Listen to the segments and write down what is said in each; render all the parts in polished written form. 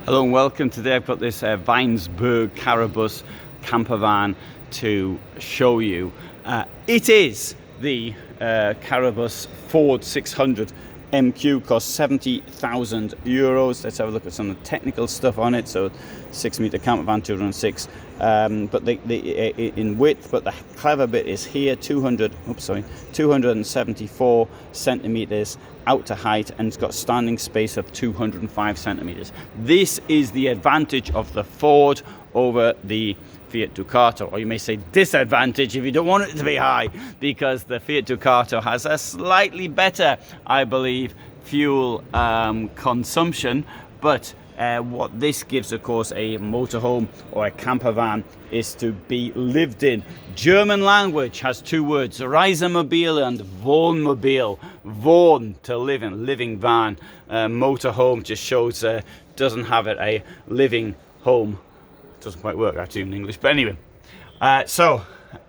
Hello and welcome. Today I've got this Weinsberg Carabus campervan to show you. It is the Carabus Ford 600 MQ, costs 70,000 euros. Let's have a look at some of the technical stuff on it. So 6 metre campervan, 206, but in width, but the clever bit is here, 274 centimeters out to height, and it's got standing space of 205 centimeters. This is the advantage of the Ford over the Fiat Ducato, or you may say disadvantage if you don't want it to be high, because the Fiat Ducato has a slightly better, I believe, fuel consumption, but what this gives, of course, a motorhome or a campervan is to be lived in. German language has two words, Reisemobil and Wohnmobil. Wohn, to live in, living van. Motorhome just shows doesn't have it, a living home. Doesn't quite work actually in English, but anyway. So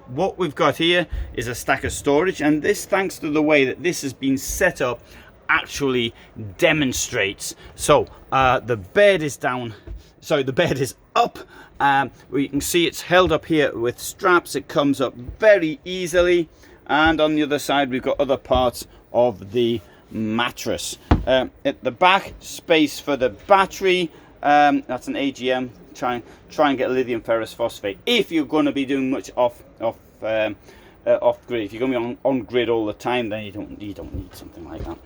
what we've got here is a stack of storage, and this, thanks to the way that this has been set up, actually demonstrates. So the bed is down, sorry, the bed is up. You can see it's held up here with straps. It comes up very easily, and on the other side we've got other parts of the mattress. At the back, space for the battery. That's an AGM. Try and get a lithium ferrous phosphate if you're going to be doing much off grid. If you're going to be on grid all the time, then you don't need something like that.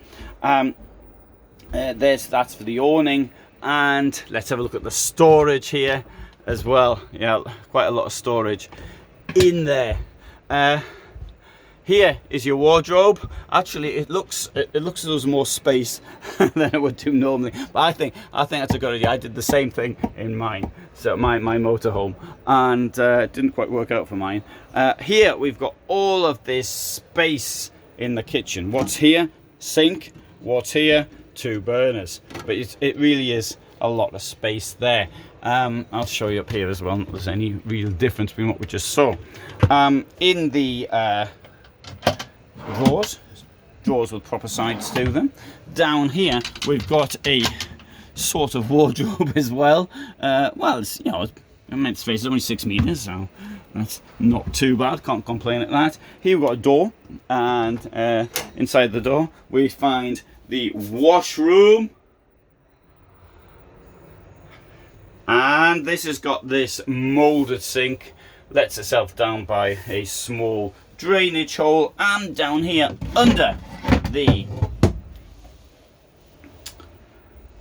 That's for the awning, and let's have a look at the storage here as well. Yeah, quite a lot of storage in there. Here is your wardrobe. Actually, it looks as though there's more space than it would do normally. But I think that's a good idea. I did the same thing in mine, so my motorhome, and it didn't quite work out for mine. Here we've got all of this space in the kitchen. What's here? Sink. What's here? 2 burners. But it really is a lot of space there. I'll show you up here as well. If there's any real difference between what we just saw. In the drawers with proper sides to them. Down here we've got a sort of wardrobe as well. Well, it's, you know, immense space. It's only 6 meters, so that's not too bad. Can't complain at that. Here we've got a door, and inside the door we find the washroom, and this has got this molded sink. Lets itself down by a small drainage hole, and down here under the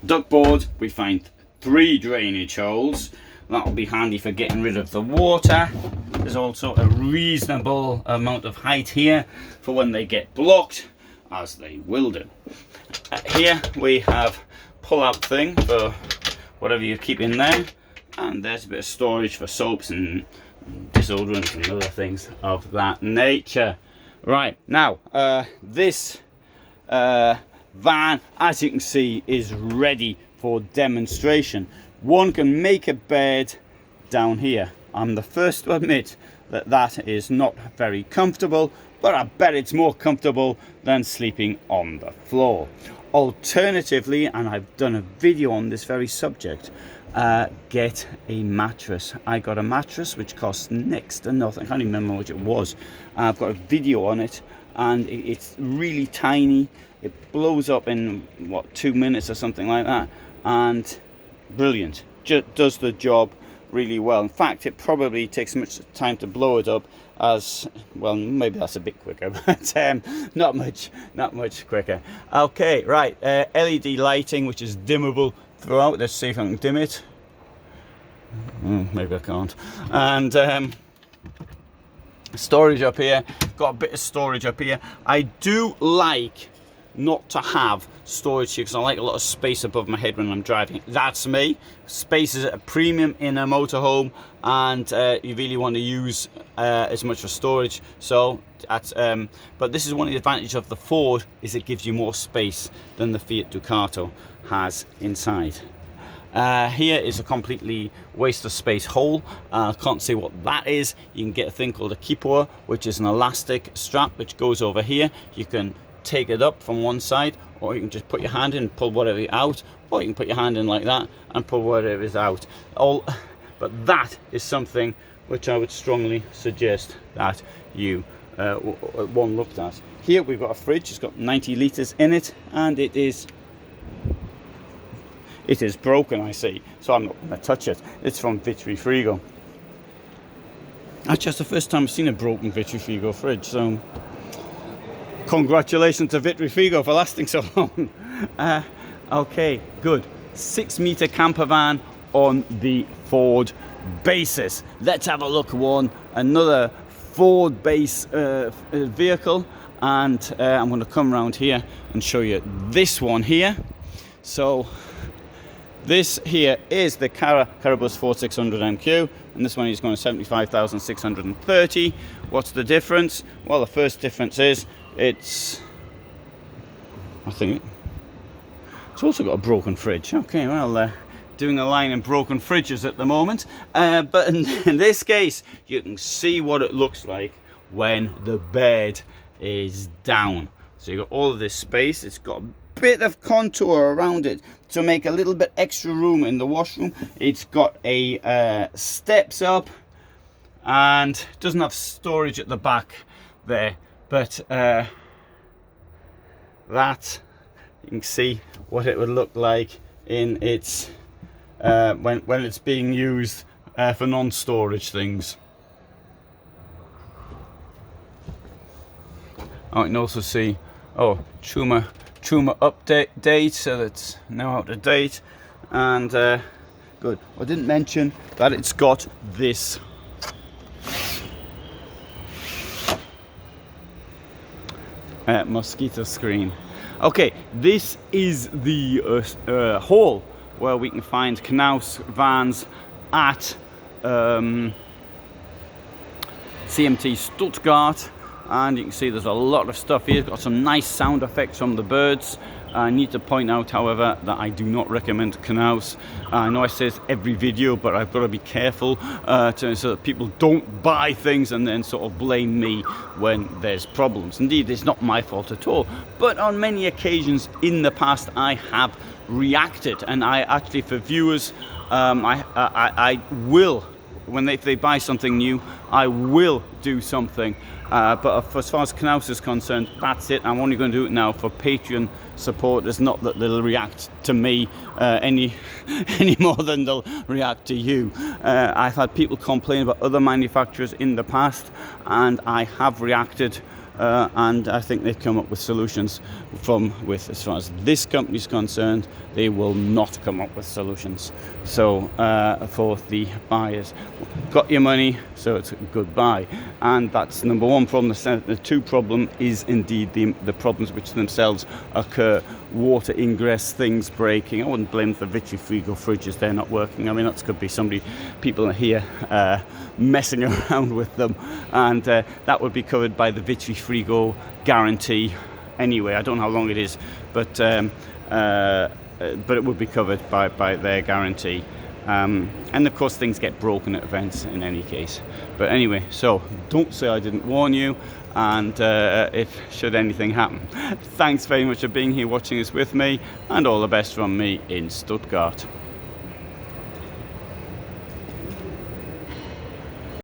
duckboard we find 3 drainage holes. That'll be handy for getting rid of the water. There's also a reasonable amount of height here for when they get blocked, as they will do. Here we have pull-out thing for whatever you keep in there, and there's a bit of storage for soaps and deodorants and other things of that nature. Right, now this van, as you can see, is ready for demonstration. One can make a bed down here. I'm the first to admit that that is not very comfortable, but I bet it's more comfortable than sleeping on the floor. Alternatively, and I've done a video on this very subject, get a mattress. I got a mattress which costs next to nothing. I can't even remember what it was. I've got a video on it, and it's really tiny. It blows up in what, 2 minutes or something like that, and brilliant. Just does the job really well. In fact, it probably takes much time to blow it up as well. Maybe that's a bit quicker, but not much quicker. Okay, right. LED lighting, which is dimmable throughout. Let's see if I can dim it. Maybe I can't. And storage up here. Got a bit of storage up here. I do like not to have storage here because I like a lot of space above my head when I'm driving. That's me. Space is at a premium in a motorhome, and you really want to use as much for storage. So that's but this is one of the advantages of the Ford, is it gives you more space than the Fiat Ducato has inside. Here is a completely waste of space hole. Can't see what that is. You can get a thing called a kipor, which is an elastic strap which goes over here. You can take it up from one side, or you can just put your hand in and pull whatever out, or you can put your hand in like that and pull whatever is out. But that is something which I would strongly suggest that you one looked at. Here we've got a fridge. It's got 90 litres in it, and it is broken, I see, so I'm not going to touch it. It's from Vitrifrigo. Actually, that's the first time I've seen a broken Vitrifrigo fridge, so congratulations to Vitrifrigo for lasting so long. Okay, good. 6-metre camper van on the Ford basis. Let's have a look at another Ford base vehicle, and I'm going to come around here and show you this one here. So this here is the Carabus Ford 600 MQ, and this one is going to 75,630. What's the difference? Well, the first difference is I think it's also got a broken fridge. Okay, well, doing a line in broken fridges at the moment, but in this case you can see what it looks like when the bed is down. So you've got all of this space. It's got a bit of contour around it to make a little bit extra room in the washroom. It's got a steps up, and doesn't have storage at the back there, but that you can see what it would look like in its when it's being used for non-storage things. I can also see Truma update, so that's now out of date. And good. I didn't mention that it's got this mosquito screen. Okay, this is the hall where we can find Knaus vans at CMT Stuttgart, and you can see there's a lot of stuff here. It's got some nice sound effects from the birds. I need to point out, however, that I do not recommend Knaus. I know I say this every video, but I've got to be careful so that people don't buy things and then sort of blame me when there's problems. Indeed, it's not my fault at all, but on many occasions in the past I have reacted, and I actually, for viewers, I will, if they buy something new, I will do something. But as far as Knaus is concerned, that's it. I'm only going to do it now for Patreon supporters, not that they'll react to me any more than they'll react to you. I've had people complain about other manufacturers in the past, and I have reacted, and I think they've come up with solutions. As far as this company's concerned, they will not come up with solutions. So for the buyers, got your money, so it's goodbye. And that's number one problem. The two problem is indeed the problems which themselves occur. Water ingress, things breaking. I wouldn't blame the Vitrifrigo fridges, they're not working. I mean, that could be people here messing around with them, and that would be covered by the Vitrifrigo guarantee anyway. I don't know how long it is, but it would be covered by their guarantee. And of course things get broken at events in any case. But anyway, so don't say I didn't warn you, and if should anything happen. Thanks very much for being here, watching this with me, and all the best from me in Stuttgart.